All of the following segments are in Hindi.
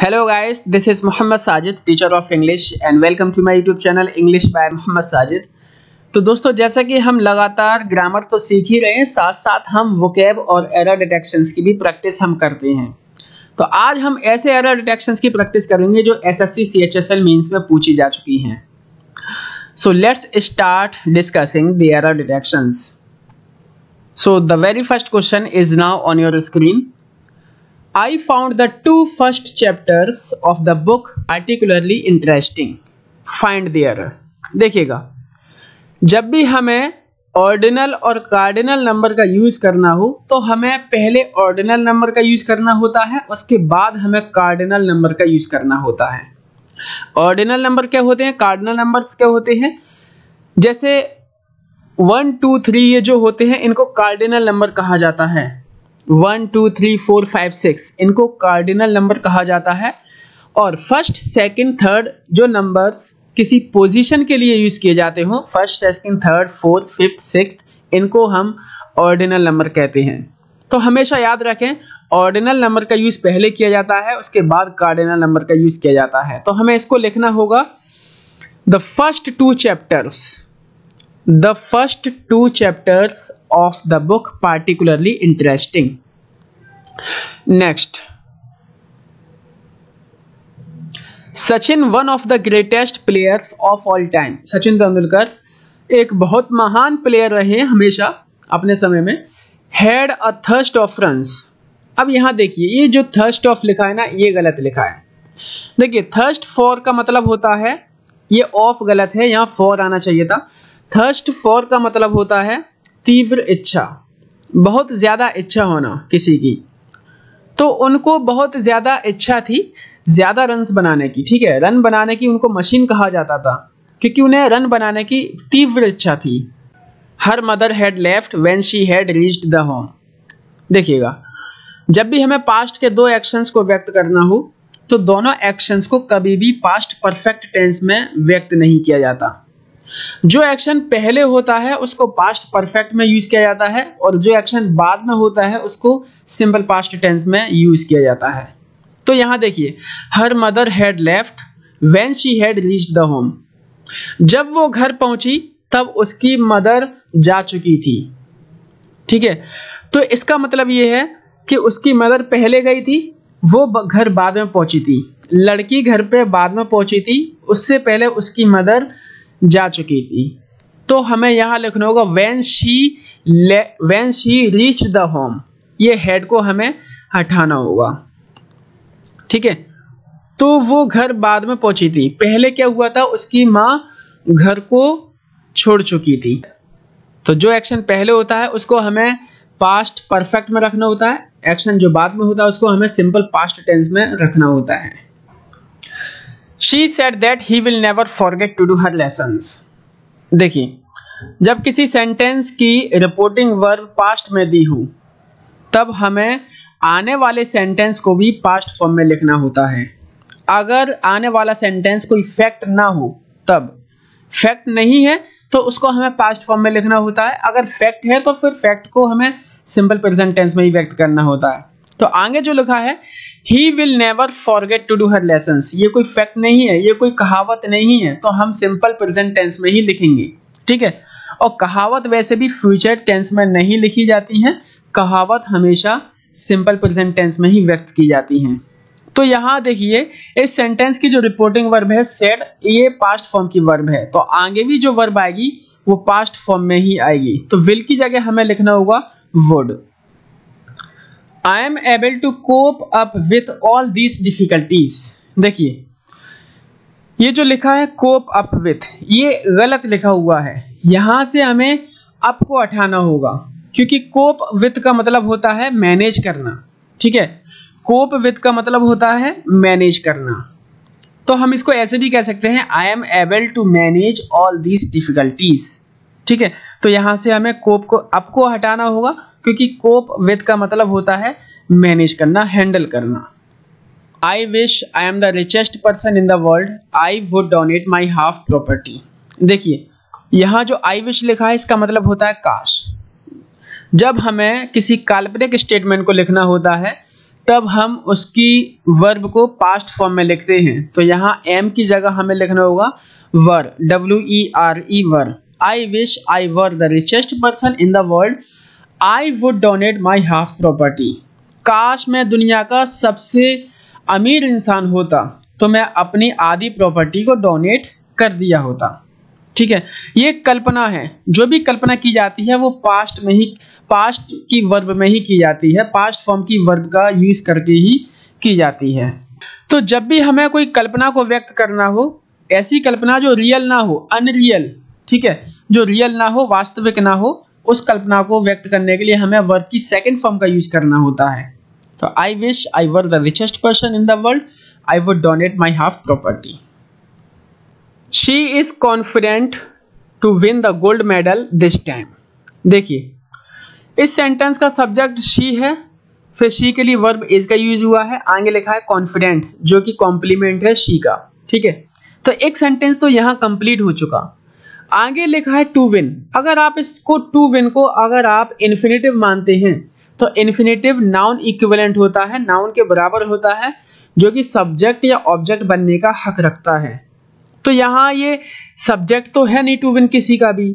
Hello guys, this is Muhammad Sajid, teacher of English and welcome to my YouTube channel English by Muhammad Sajid। तो दोस्तों जैसा कि हम लगातार ग्रामर तो सीख ही रहे हैं, साथ साथ हम वोकैब और एरर डिटेक्शंस की भी प्रैक्टिस हम करते हैं। तो आज हम ऐसे एरर डिटेक्शंस की प्रैक्टिस करेंगे जो SSC CHSL मीन्स में पूछी जा चुकी हैं। So let's start discussing the error detections. So the very first question is now on your screen. I found the two first chapters of the book particularly interesting. Find the error. देखिएगा, जब भी हमें ऑर्डिनल और कार्डिनल नंबर का यूज करना हो तो हमें पहले ऑर्डिनल नंबर का यूज करना होता है, उसके बाद हमें कार्डिनल नंबर का यूज करना होता है। ऑर्डिनल नंबर क्या होते हैं, कार्डिनल नंबर्स क्या होते हैं? जैसे 1 2 3 ये जो होते हैं इनको कार्डिनल नंबर कहा जाता है। 1 2 3 4 5 6 इनको कार्डिनल नंबर कहा जाता है। और फर्स्ट सेकंड थर्ड जो नंबर्स किसी पोजीशन के लिए यूज किए जाते हो, first second third fourth fifth sixth, इनको हम ऑर्डिनल नंबर कहते हैं। तो हमेशा याद रखें, ऑर्डिनल नंबर का यूज पहले किया जाता है, उसके बाद कार्डिनल नंबर का यूज किया जाता है। तो हमें इसको लिखना होगा the first two chapters of the book particularly interesting. Next, Sachin, one of the greatest players of all time. Sachin Tendulkar एक बहुत महान प्लेयर रहे हमेशा अपने समय में। Had a thirst of runs. अब यहां देखिए, ये जो thirst of लिखा है ना, ये गलत लिखा है। देखिए, thirst for का मतलब होता है, ये ऑफ गलत है, यहां for आना चाहिए था। थर्स्ट फॉर का मतलब होता है तीव्र इच्छा, बहुत ज्यादा इच्छा होना किसी की। तो उनको बहुत ज्यादा इच्छा थी ज्यादा रन्स बनाने की, ठीक है, रन बनाने की उनको मशीन कहा जाता था क्योंकि उन्हें रन बनाने की तीव्र इच्छा थी। Her mother had left when she had reached the home. देखिएगा, जब भी हमें पास्ट के दो एक्शंस को व्यक्त करना हो तो दोनों एक्शंस को कभी भी पास्ट परफेक्ट टेंस में व्यक्त नहीं किया जाता। जो एक्शन पहले होता है उसको पास्ट परफेक्ट में यूज किया जाता है और जो एक्शन बाद में होता है उसको सिंपल पास्ट टेंस में यूज किया जाता है। तो यहां देखिए, her mother had left when she had reached the home. जब वो घर पहुंची तब उसकी मदर जा चुकी थी, ठीक है। तो इसका मतलब ये है कि उसकी मदर पहले गई थी, वो घर बाद में पहुंची थी। लड़की घर पे बाद में पहुंची थी, उससे पहले उसकी मदर जा चुकी थी। तो हमें यहां लिखना होगा when she reached the home। ये हेड को हमें हटाना होगा, ठीक है। तो वो घर बाद में पहुंची थी, पहले क्या हुआ था, उसकी मां घर को छोड़ चुकी थी। तो जो एक्शन पहले होता है उसको हमें पास्ट परफेक्ट में रखना होता है, एक्शन जो बाद में होता है उसको हमें सिंपल पास्ट टेंस में रखना होता है। She said that he will never forget to do her lessons। देखिए, जब किसी सेंटेंस की रिपोर्टिंग वर्ब पास्ट में दी हो तब हमें आने वाले सेंटेंस को भी पास्ट फॉर्म में लिखना होता है। अगर आने वाला सेंटेंस कोई फैक्ट ना हो, तब फैक्ट नहीं है तो उसको हमें पास्ट फॉर्म में लिखना होता है। अगर फैक्ट है तो फिर फैक्ट को हमें सिंपल प्रेजेंट टेंस में ही व्यक्त करना होता है। तो आगे जो लिखा है He will never forget to do her lessons, ये कोई फैक्ट नहीं है, ये कोई कहावत नहीं है, तो हम सिंपल प्रेजेंट टेंस में ही लिखेंगे, ठीक है। और कहावत वैसे भी फ्यूचर टेंस में नहीं लिखी जाती हैं, कहावत हमेशा सिंपल प्रेजेंट टेंस में ही व्यक्त की जाती हैं। तो यहाँ देखिए, इस सेंटेंस की जो रिपोर्टिंग वर्ब है said, ये पास्ट फॉर्म की वर्ब है, तो आगे भी जो वर्ब आएगी वो पास्ट फॉर्म में ही आएगी। तो will की जगह हमें लिखना होगा would। I am able to cope up with all these difficulties। देखिए, ये जो लिखा है cope up with, ये गलत लिखा हुआ है। यहां से हमें up को हटाना होगा क्योंकि cope with का मतलब होता है मैनेज करना, ठीक है। cope with का मतलब होता है मैनेज करना। तो हम इसको ऐसे भी कह सकते हैं, I am able to manage all these difficulties, ठीक है। तो यहां से हमें cope को up को हटाना होगा क्योंकि कोप विद का मतलब होता है मैनेज करना, हैंडल करना। आई wish I am the richest person in the world, I would donate my half property. देखिए, यहाँ जो आई विश लिखा है इसका मतलब होता है काश। जब हमें किसी काल्पनिक स्टेटमेंट को लिखना होता है तब हम उसकी वर्ब को पास्ट फॉर्म में लिखते हैं। तो यहाँ एम की जगह हमें लिखना होगा वर, WERE were. I wish I were the richest person in the world, I would donate my half property. काश मैं दुनिया का सबसे अमीर इंसान होता तो मैं अपनी आधी प्रॉपर्टी को डोनेट कर दिया होता। ठीक है, ये कल्पना है। जो भी कल्पना की जाती है वो पास्ट की वर्ब में ही की जाती है, पास्ट फॉर्म की वर्ब का यूज करके ही की जाती है। तो जब भी हमें कोई कल्पना को व्यक्त करना हो, ऐसी कल्पना जो रियल ना हो, अनरियल, ठीक है, जो रियल ना हो, वास्तविक ना हो, उस कल्पना को व्यक्त करने के लिए हमें वर्ब की सेकंड फॉर्म का यूज करना होता है। तो I wish I were the richest person in the world, I would donate my half property. She is confident to win the gold medal this time. देखिए, इस सेंटेंस का सब्जेक्ट शी है, फिर शी के लिए वर्ब इज का यूज हुआ है, आगे लिखा है कॉन्फिडेंट, जो कि कॉम्प्लीमेंट है शी का। ठीक है, तो एक सेंटेंस तो यहां कंप्लीट हो चुका। आगे लिखा है टू विन। अगर आप इसको टू विन को अगर आप इन्फिनेटिव मानते हैं तो इन्फिनेटिव नाउन इक्विवेलेंट होता है, नाउन के बराबर होता है, जो कि सब्जेक्ट या ऑब्जेक्ट बनने का हक रखता है। तो यहाँ ये सब्जेक्ट तो है नहीं टू विन किसी का भी,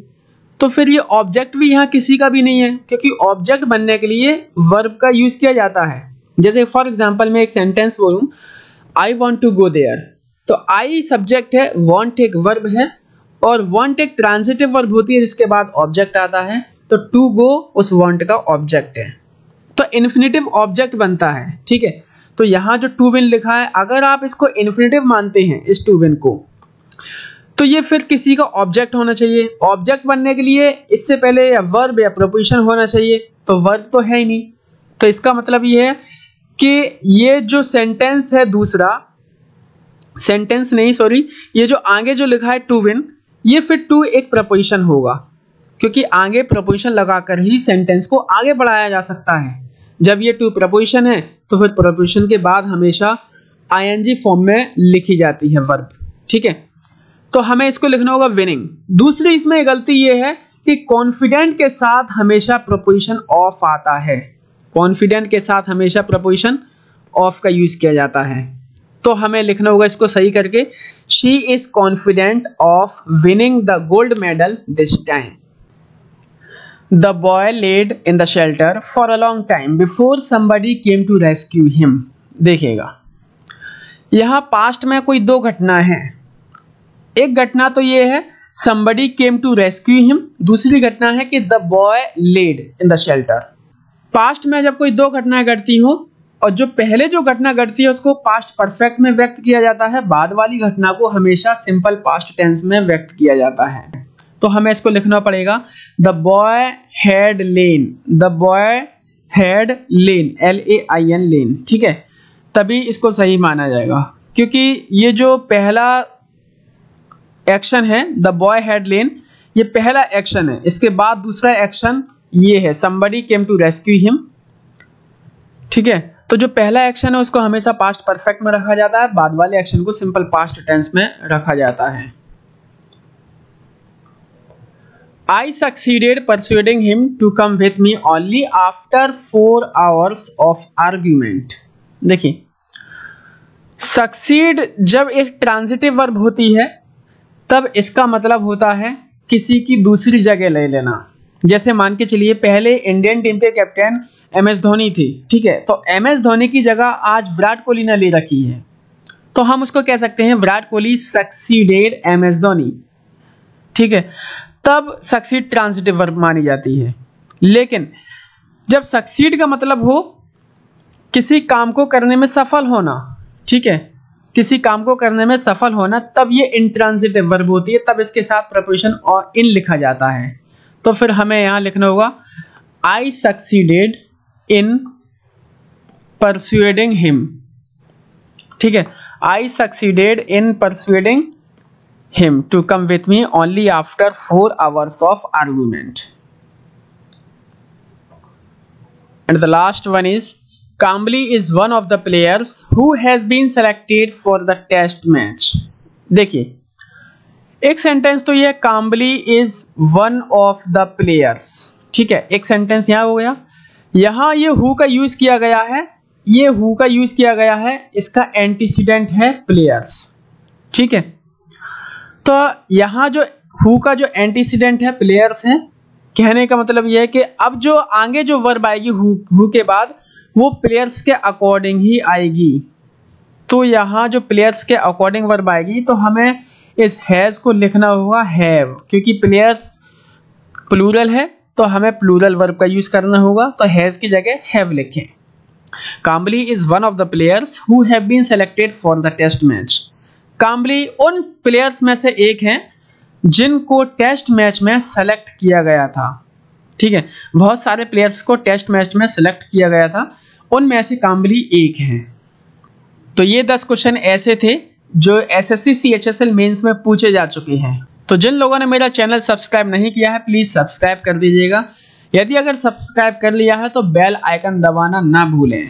तो फिर ये ऑब्जेक्ट भी यहाँ किसी का भी नहीं है, क्योंकि ऑब्जेक्ट बनने के लिए वर्ब का यूज किया जाता है। जैसे फॉर एग्जांपल मैं एक सेंटेंस बोलूं, I want to go there, तो आई सब्जेक्ट है, वांट एक वर्ब है, और वांट एक ट्रांजिटिव वर्ब होती है जिसके बाद ऑब्जेक्ट आता है। तो टू गो उस वांट का ऑब्जेक्ट है, तो इन्फिनेटिव ऑब्जेक्ट बनता है। ठीक है, तो यहाँ जो टू विन लिखा है, अगर आप इसको इन्फिनेटिव मानते हैं इस टू विन को, तो ये फिर किसी का ऑब्जेक्ट होना चाहिए। ऑब्जेक्ट बनने के लिए इससे पहले या वर्ब या प्रोपोजिशन होना चाहिए, तो वर्ब तो है ही नहीं। तो इसका मतलब ये है कि ये जो सेंटेंस है, दूसरा सेंटेंस नहीं, सॉरी, ये जो आगे जो लिखा है टू विन, ये फिर टू एक प्रपोजिशन होगा, क्योंकि आगे प्रपोजिशन लगाकर ही सेंटेंस को आगे बढ़ाया जा सकता है। जब ये टू प्रपोजिशन है तो फिर प्रपोजिशन के बाद हमेशा आईएनजी फॉर्म में लिखी जाती है वर्ब। ठीक है, तो हमें इसको लिखना होगा विनिंग। दूसरी इसमें गलती ये है कि कॉन्फिडेंट के साथ हमेशा प्रपोजिशन ऑफ आता है, कॉन्फिडेंट के साथ हमेशा प्रपोजिशन ऑफ का यूज किया जाता है। तो हमें लिखना होगा इसको सही करके, she is confident of winning the gold medal this time. The boy led in the shelter for a long time before somebody came to rescue him. देखिएगा, यहां पास्ट में कोई दो घटना है। एक घटना तो ये है somebody came to rescue him, दूसरी घटना है कि the boy laid in the shelter। Past में जब कोई दो घटनाएं घटती हो और जो पहले जो घटना घटती है उसको पास्ट परफेक्ट में व्यक्त किया जाता है, बाद वाली घटना को हमेशा सिंपल पास्ट टेंस में व्यक्त किया जाता है। तो हमें इसको लिखना पड़ेगा the boy had lain, the boy had lain, LAIN lain। ठीक है, तभी इसको सही माना जाएगा, क्योंकि ये जो पहला एक्शन है द बॉय हैड लेन, ये पहला एक्शन है। इसके बाद दूसरा एक्शन ये है somebody came to rescue him। ठीक है, तो जो पहला एक्शन है उसको हमेशा पास्ट परफेक्ट में रखा जाता है, बाद वाले एक्शन को सिंपल पास्ट टेंस में रखा जाता है। I succeeded persuading him to come with me only after 4 hours of argument। देखिए, सक्सीड जब एक ट्रांजिटिव वर्ब होती है तब इसका मतलब होता है किसी की दूसरी जगह ले लेना। जैसे मान के चलिए पहले इंडियन टीम के कैप्टन MS धोनी थी। ठीक है, तो MS धोनी की जगह आज विराट कोहली ने ले रखी है, तो हम उसको कह सकते हैं विराट कोहली सक्सीडेड MS धोनी। ठीक है, तब सक्सीड ट्रांजिटिव वर्ब मानी जाती है। लेकिन जब सक्सीड का मतलब हो किसी काम को करने में सफल होना, ठीक है, किसी काम को करने में सफल होना, तब ये इंट्रांजिटिव वर्ब होती है, तब इसके साथ प्रपोजिशन और इन लिखा जाता है। तो फिर हमें यहां लिखना होगा I succeeded in persuading him. ठीक है, I succeeded in persuading him to come with me only after 4 hours of argument. And the last one is Kambli is one of the players who has been selected for the test match। देखिए, एक सेंटेंस तो ये Kambli is one of the players। ठीक है, एक सेंटेंस यहाँ हो गया। यहाँ ये who का यूज किया गया है ये हु का यूज किया गया है, इसका एंटीसीडेंट है प्लेयर्स। ठीक है, तो यहाँ जो हु का जो एंटीसीडेंट है प्लेयर्स है, कहने का मतलब यह है कि अब जो आगे जो वर्ब आएगी हु के बाद वो प्लेयर्स के अकॉर्डिंग ही आएगी। तो यहाँ जो प्लेयर्स के अकॉर्डिंग वर्ब आएगी तो हमें इस हैज को लिखना होगा हैव, क्योंकि प्लेयर्स प्लूरल है तो हमें प्लूरल वर्ब का यूज करना होगा, तो हैज की जगह हैव लिखें। Kambli is one of the players who have been selected for the test match. Kambli उन प्लेयर्स में से एक हैं जिनको टेस्ट मैच में सेलेक्ट किया गया था। ठीक है, बहुत सारे प्लेयर्स को टेस्ट मैच में सेलेक्ट किया गया था, उनमें से काम्बली एक हैं। तो ये 10 क्वेश्चन ऐसे थे जो एसएससी सीएचएसएल मेंस में पूछे जा चुके हैं। तो जिन लोगों ने मेरा चैनल सब्सक्राइब नहीं किया है प्लीज सब्सक्राइब कर दीजिएगा। यदि अगर सब्सक्राइब कर लिया है तो बेल आइकन दबाना ना भूलें।